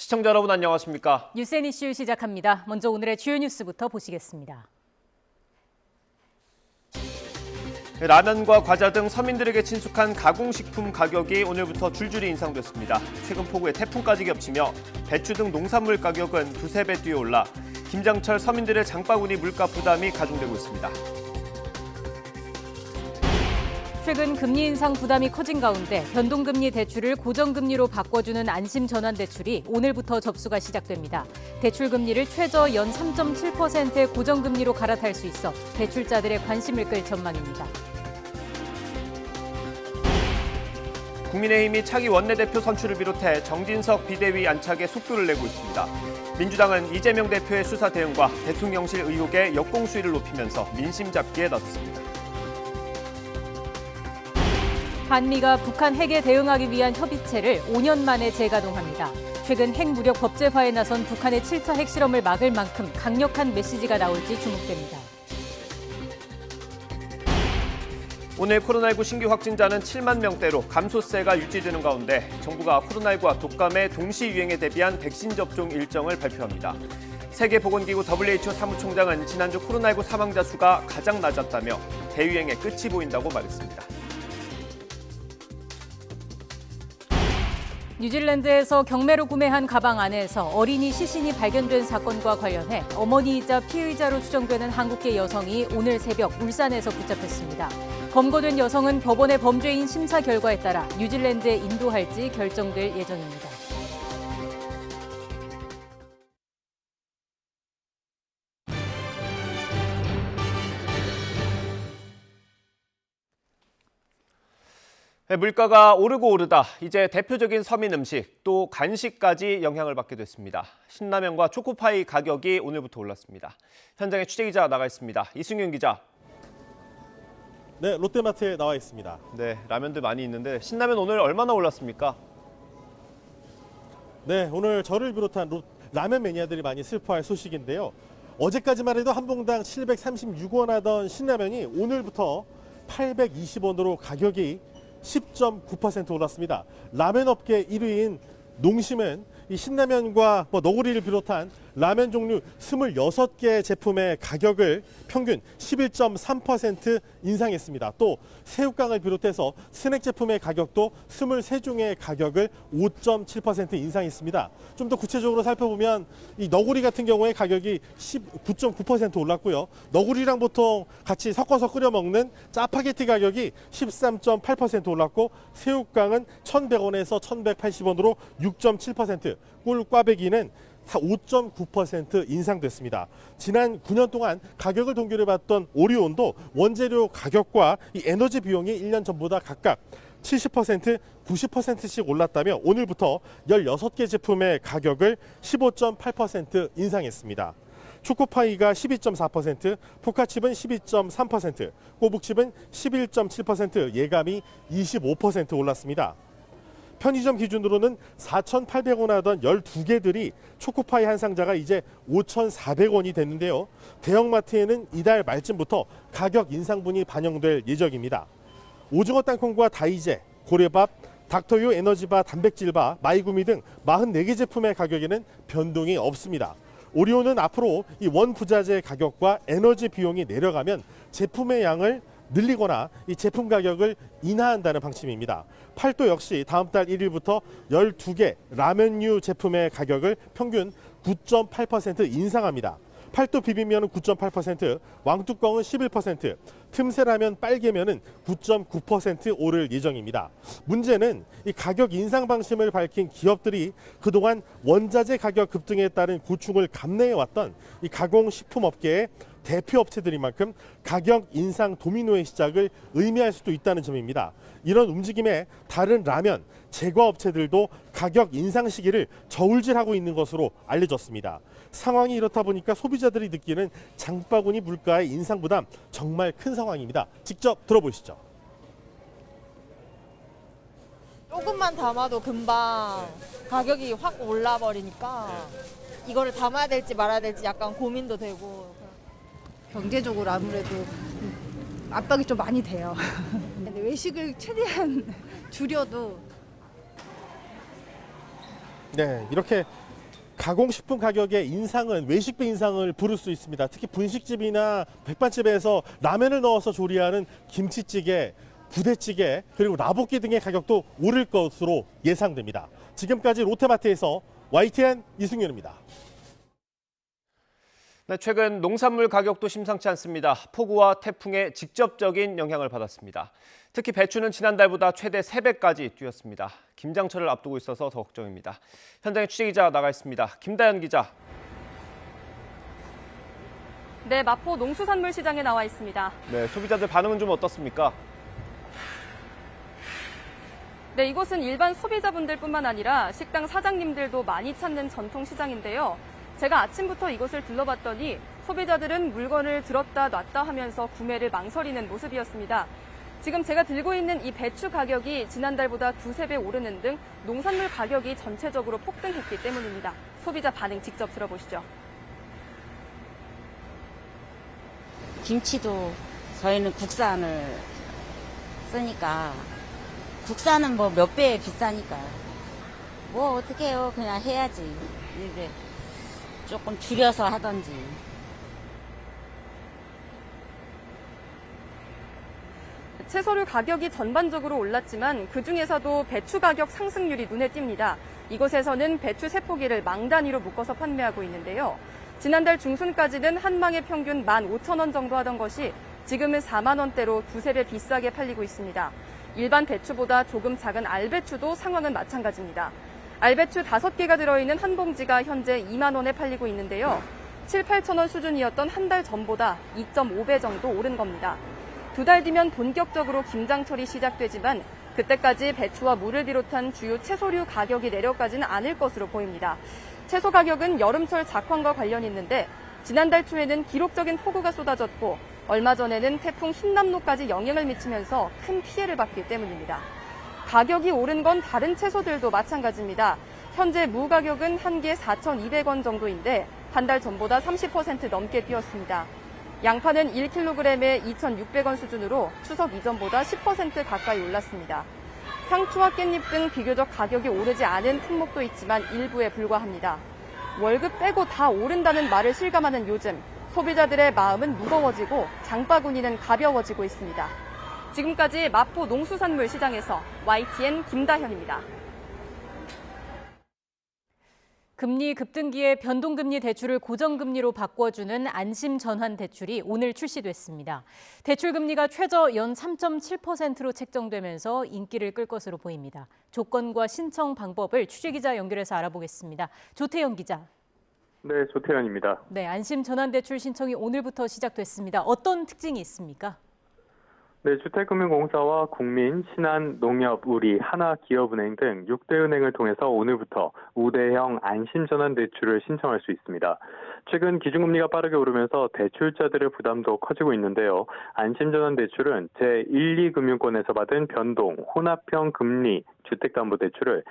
시청자 여러분 안녕하십니까? 뉴스앤 이슈 시작합니다. 먼저 오늘의 주요 뉴스부터 보시겠습니다. 라면과 과자 등 서민들에게 친숙한 가공식품 가격이 오늘부터 줄줄이 인상됐습니다. 최근 폭우에 태풍까지 겹치며 배추 등 농산물 가격은 두세 배 뛰어올라 김장철 서민들의 장바구니 물가 부담이 가중되고 있습니다. 최근 금리 인상 부담이 커진 가운데 변동금리 대출을 고정금리로 바꿔주는 안심전환대출이 오늘부터 접수가 시작됩니다. 대출금리를 최저 연 3.7%의 고정금리로 갈아탈 수 있어 대출자들의 관심을 끌 전망입니다. 국민의힘이 차기 원내대표 선출을 비롯해 정진석 비대위 안착에 속도를 내고 있습니다. 민주당은 이재명 대표의 수사 대응과 대통령실 의혹의 역공 수위를 높이면서 민심 잡기에 나섰습니다. 한미가 북한 핵에 대응하기 위한 협의체를 5년 만에 재가동합니다. 최근 핵 무력 법제화에 나선 북한의 7차 핵실험을 막을 만큼 강력한 메시지가 나올지 주목됩니다. 오늘 코로나19 신규 확진자는 7만 명대로 감소세가 유지되는 가운데 정부가 코로나19와 독감의 동시 유행에 대비한 백신 접종 일정을 발표합니다. 세계보건기구 WHO 사무총장은 지난주 코로나19 사망자 수가 가장 낮았다며 대유행의 끝이 보인다고 말했습니다. 뉴질랜드에서 경매로 구매한 가방 안에서 어린이 시신이 발견된 사건과 관련해 어머니이자 피의자로 추정되는 한국계 여성이 오늘 새벽 울산에서 붙잡혔습니다. 검거된 여성은 법원의 범죄인 심사 결과에 따라 뉴질랜드에 인도할지 결정될 예정입니다. 물가가 오르고 오르다 이제 대표적인 서민 음식 또 간식까지 영향을 받게 됐습니다. 신라면과 초코파이 가격이 오늘부터 올랐습니다. 현장에 취재기자 나가 있습니다. 이승윤 기자. 네, 롯데마트에 나와 있습니다. 네, 라면들 많이 있는데 신라면 오늘 얼마나 올랐습니까? 네, 오늘 저를 비롯한 라면 매니아들이 많이 슬퍼할 소식인데요. 어제까지만 해도 한 봉당 736원 하던 신라면이 오늘부터 820원으로 가격이 10.9% 올랐습니다. 라면 업계 1위인 농심은 이 신라면과 너구리를 비롯한 라면 종류 26개 제품의 가격을 평균 11.3% 인상했습니다. 또 새우깡을 비롯해서 스낵 제품의 가격도 23종의 가격을 5.7% 인상했습니다. 좀 더 구체적으로 살펴보면 이 너구리 같은 경우에 가격이 19.9% 올랐고요. 너구리랑 보통 같이 섞어서 끓여 먹는 짜파게티 가격이 13.8% 올랐고 새우깡은 1,100원에서 1,180원으로 6.7%, 꿀꽈배기는 5.9% 인상됐습니다. 지난 9년 동안 가격을 동결해 봤던 오리온도 원재료 가격과 이 에너지 비용이 1년 전보다 각각 70%, 90%씩 올랐다며 오늘부터 16개 제품의 가격을 15.8% 인상했습니다. 초코파이가 12.4%, 포카칩은 12.3%, 꼬북칩은 11.7%, 예감이 25% 올랐습니다. 편의점 기준으로는 4,800원 하던 12개들이 초코파이 한 상자가 이제 5,400원이 됐는데요. 대형마트에는 이달 말쯤부터 가격 인상분이 반영될 예정입니다. 오징어 땅콩과 다이제, 고래밥, 닥터유 에너지바, 단백질바, 마이구미 등 44개 제품의 가격에는 변동이 없습니다. 오리온은 앞으로 이 원부자재 가격과 에너지 비용이 내려가면 제품의 양을 늘리거나 이 제품 가격을 인하한다는 방침입니다. 팔도 역시 다음 달 1일부터 12개 라면류 제품의 가격을 평균 9.8% 인상합니다. 팔도 비빔면은 9.8%, 왕뚜껑은 11%, 틈새라면 빨개면은 9.9% 오를 예정입니다. 문제는 이 가격 인상 방침을 밝힌 기업들이 그동안 원자재 가격 급등에 따른 고충을 감내해왔던 이 가공식품업계의 대표 업체들인 만큼 가격 인상 도미노의 시작을 의미할 수도 있다는 점입니다. 이런 움직임에 다른 라면, 제과 업체들도 가격 인상 시기를 저울질하고 있는 것으로 알려졌습니다. 상황이 이렇다 보니까 소비자들이 느끼는 장바구니 물가의 인상 부담 정말 큰 상황입니다. 직접 들어보시죠. 조금만 담아도 금방 가격이 확 올라버리니까 이거를 담아야 될지 말아야 될지 약간 고민도 되고. 경제적으로 아무래도 압박이 좀 많이 돼요. 외식을 최대한 줄여도 네, 이렇게 가공식품 가격의 인상은 외식비 인상을 부를 수 있습니다. 특히 분식집이나 백반집에서 라면을 넣어서 조리하는 김치찌개, 부대찌개, 그리고 라볶이 등의 가격도 오를 것으로 예상됩니다. 지금까지 롯데마트에서 YTN 이승윤입니다. 네, 최근 농산물 가격도 심상치 않습니다. 폭우와 태풍의 직접적인 영향을 받았습니다. 특히 배추는 지난달보다 최대 3배까지 뛰었습니다. 김장철을 앞두고 있어서 더 걱정입니다. 현장에 취재기자 나가 있습니다. 김다연 기자. 네, 마포 농수산물 시장에 나와 있습니다. 네, 소비자들 반응은 좀 어떻습니까? 네, 이곳은 일반 소비자분들뿐만 아니라 식당 사장님들도 많이 찾는 전통 시장인데요. 제가 아침부터 이곳을 둘러봤더니 소비자들은 물건을 들었다 놨다 하면서 구매를 망설이는 모습이었습니다. 지금 제가 들고 있는 이 배추 가격이 지난달보다 2~3배 오르는 등 농산물 가격이 전체적으로 폭등했기 때문입니다. 소비자 반응 직접 들어보시죠. 김치도 저희는 국산을 쓰니까 국산은 뭐 몇 배 비싸니까 뭐 어떻게 해요. 그냥 해야지. 이제 조금 줄여서 하던지. 채소류 가격이 전반적으로 올랐지만 그중에서도 배추 가격 상승률이 눈에 띕니다. 이곳에서는 배추 세포기를 망 단위로 묶어서 판매하고 있는데요. 지난달 중순까지는 한 망에 평균 15,000원 정도 하던 것이 지금은 4만 원대로 2~3배 비싸게 팔리고 있습니다. 일반 배추보다 조금 작은 알배추도 상황은 마찬가지입니다. 알배추 5개가 들어있는 한 봉지가 현재 2만 원에 팔리고 있는데요. 7~8천 원 수준이었던 한 달 전보다 2.5배 정도 오른 겁니다. 2달 뒤면 본격적으로 김장철이 시작되지만 그때까지 배추와 물을 비롯한 주요 채소류 가격이 내려가지는 않을 것으로 보입니다. 채소 가격은 여름철 작황과 관련이 있는데 지난달 초에는 기록적인 폭우가 쏟아졌고 얼마 전에는 태풍 흰남노까지 영향을 미치면서 큰 피해를 받기 때문입니다. 가격이 오른 건 다른 채소들도 마찬가지입니다. 현재 무 가격은 한 개 4,200원 정도인데 한 달 전보다 30% 넘게 뛰었습니다. 양파는 1kg에 2,600원 수준으로 추석 이전보다 10% 가까이 올랐습니다. 상추와 깻잎 등 비교적 가격이 오르지 않은 품목도 있지만 일부에 불과합니다. 월급 빼고 다 오른다는 말을 실감하는 요즘, 소비자들의 마음은 무거워지고 장바구니는 가벼워지고 있습니다. 지금까지 마포 농수산물 시장에서 YTN 김다현입니다. 금리 급등기에 변동금리 대출을 고정금리로 바꿔주는 안심전환대출이 오늘 출시됐습니다. 대출금리가 최저 연 3.7%로 책정되면서 인기를 끌 것으로 보입니다. 조건과 신청 방법을 취재기자 연결해서 알아보겠습니다. 조태영 기자. 네, 조태현입니다. 네, 안심전환대출 신청이 오늘부터 시작됐습니다. 어떤 특징이 있습니까? 네, 주택금융공사와 국민, 신한, 농협, 우리, 하나기업은행 등 6대 은행을 통해서 오늘부터 우대형 안심전환대출을 신청할 수 있습니다. 최근 기준금리가 빠르게 오르면서 대출자들의 부담도 커지고 있는데요. 안심전환대출은 제1, 2금융권에서 받은 변동, 혼합형 금리 주택담보대출을